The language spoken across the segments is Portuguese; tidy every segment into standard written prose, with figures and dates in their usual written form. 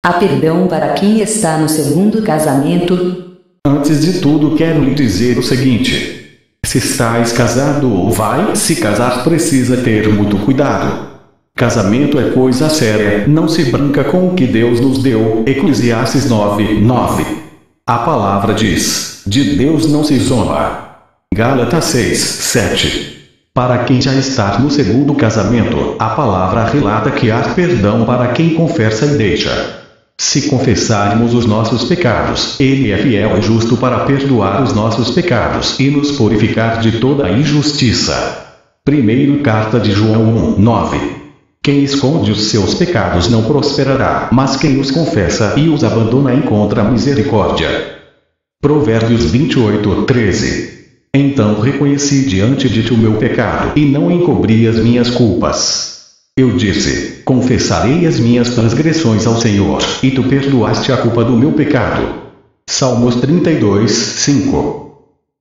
Há perdão para quem está no segundo casamento? Antes de tudo quero lhe dizer o seguinte. Se estás casado ou vai se casar precisa ter muito cuidado. Casamento é coisa séria, não se brinca com o que Deus nos deu. Eclesiastes 9:9. A palavra diz, de Deus não se zomba. Gálatas 6:7. Para quem já está no segundo casamento, a palavra relata que há perdão para quem confessa e deixa. Se confessarmos os nossos pecados, Ele é fiel e justo para perdoar os nossos pecados e nos purificar de toda a injustiça. Primeira carta de João 1:9. Quem esconde os seus pecados não prosperará, mas quem os confessa e os abandona encontra misericórdia. Provérbios 28:13. Então reconheci diante de ti o meu pecado e não encobri as minhas culpas. Eu disse, confessarei as minhas transgressões ao Senhor, e tu perdoaste a culpa do meu pecado. Salmos 32:5.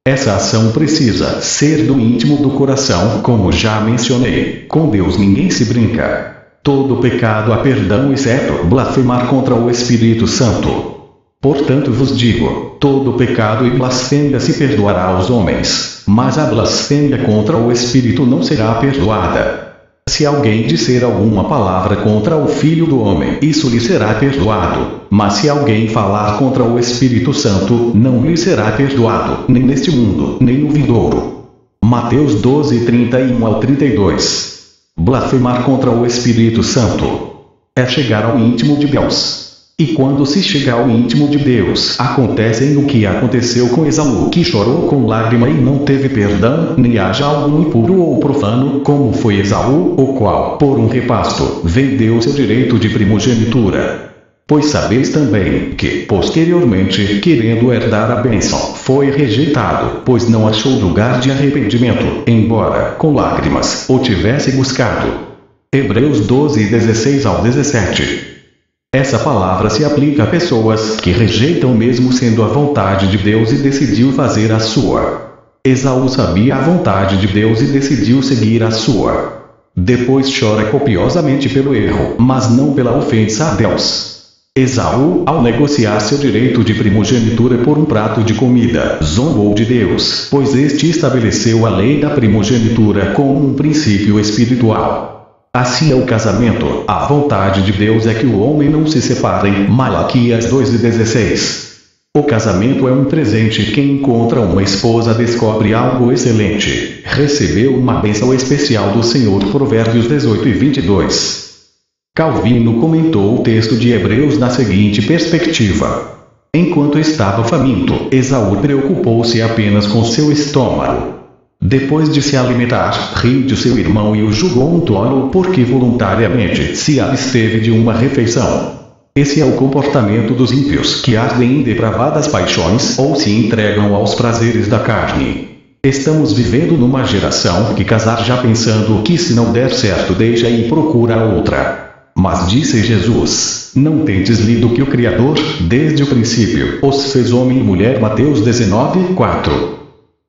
Essa ação precisa ser do íntimo do coração, como já mencionei. Com Deus ninguém se brinca. Todo pecado há perdão exceto blasfemar contra o Espírito Santo. Portanto vos digo, todo pecado e blasfêmia se perdoará aos homens, mas a blasfêmia contra o Espírito não será perdoada. Se alguém disser alguma palavra contra o Filho do Homem, isso lhe será perdoado. Mas se alguém falar contra o Espírito Santo, não lhe será perdoado, nem neste mundo, nem no vindouro. Mateus 12:31-32. Blasfemar contra o Espírito Santo é chegar ao íntimo de Deus. E quando se chega ao íntimo de Deus, acontece o que aconteceu com Esaú, que chorou com lágrima e não teve perdão, nem haja algum impuro ou profano, como foi Esaú, o qual, por um repasto, vendeu seu direito de primogenitura. Pois sabeis também que, posteriormente, querendo herdar a bênção, foi rejeitado, pois não achou lugar de arrependimento, embora, com lágrimas, o tivesse buscado. Hebreus 12:16-17. Essa palavra se aplica a pessoas que rejeitam mesmo sendo a vontade de Deus e decidiu fazer a sua. Esaú sabia a vontade de Deus e decidiu seguir a sua. Depois chora copiosamente pelo erro, mas não pela ofensa a Deus. Esaú, ao negociar seu direito de primogenitura por um prato de comida, zombou de Deus, pois este estabeleceu a lei da primogenitura como um princípio espiritual. Assim é o casamento, a vontade de Deus é que o homem não se separem. Malaquias 2:16. O casamento é um presente. Quem encontra uma esposa descobre algo excelente. Recebeu uma bênção especial do Senhor. Provérbios 18:22. Calvino comentou o texto de Hebreus na seguinte perspectiva. Enquanto estava faminto, Esaú preocupou-se apenas com seu estômago. Depois de se alimentar, riu de seu irmão e o julgou um tolo porque voluntariamente se absteve de uma refeição. Esse é o comportamento dos ímpios que ardem em depravadas paixões ou se entregam aos prazeres da carne. Estamos vivendo numa geração que casar já pensando que se não der certo deixa e procura outra. Mas disse Jesus, não tendes lido que o Criador, desde o princípio, os fez homem e mulher. Mateus 19:4.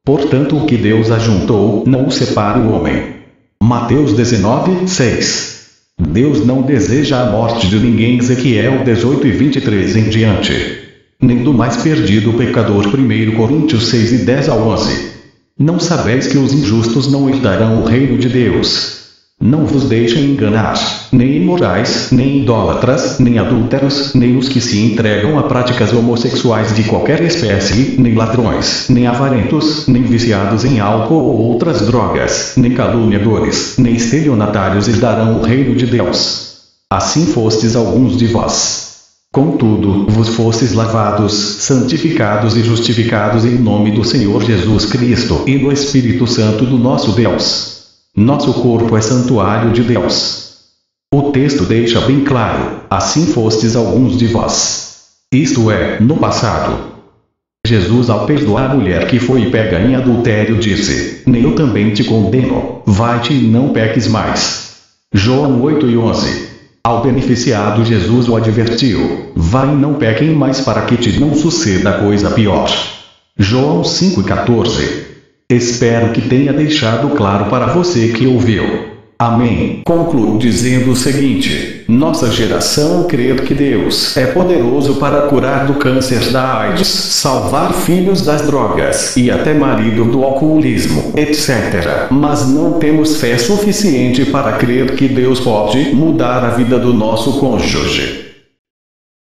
Portanto o que Deus ajuntou, não o separa o homem. Mateus 19:6. Deus não deseja a morte de ninguém. Ezequiel 18:23 em diante. Nem do mais perdido pecador. 1 Coríntios 6:10-11. Não sabeis que os injustos não herdarão o reino de Deus? Não vos deixem enganar, nem imorais, nem idólatras, nem adúlteros, nem os que se entregam a práticas homossexuais de qualquer espécie, nem ladrões, nem avarentos, nem viciados em álcool ou outras drogas, nem caluniadores, nem estelionatários herdarão o reino de Deus. Assim fostes alguns de vós. Contudo, vos fostes lavados, santificados e justificados em nome do Senhor Jesus Cristo e do Espírito Santo do nosso Deus. Nosso corpo é santuário de Deus. O texto deixa bem claro, assim fostes alguns de vós. Isto é, no passado. Jesus, ao perdoar a mulher que foi pega em adultério, disse, nem eu também te condeno, vai-te e não peques mais. João 8:11. Ao beneficiado Jesus o advertiu, vai e não pequem mais para que te não suceda coisa pior. João 5:14. Espero que tenha deixado claro para você que ouviu. Amém. Concluo dizendo o seguinte: nossa geração crê que Deus é poderoso para curar do câncer da AIDS, salvar filhos das drogas e até marido do alcoolismo, etc. Mas não temos fé suficiente para crer que Deus pode mudar a vida do nosso cônjuge.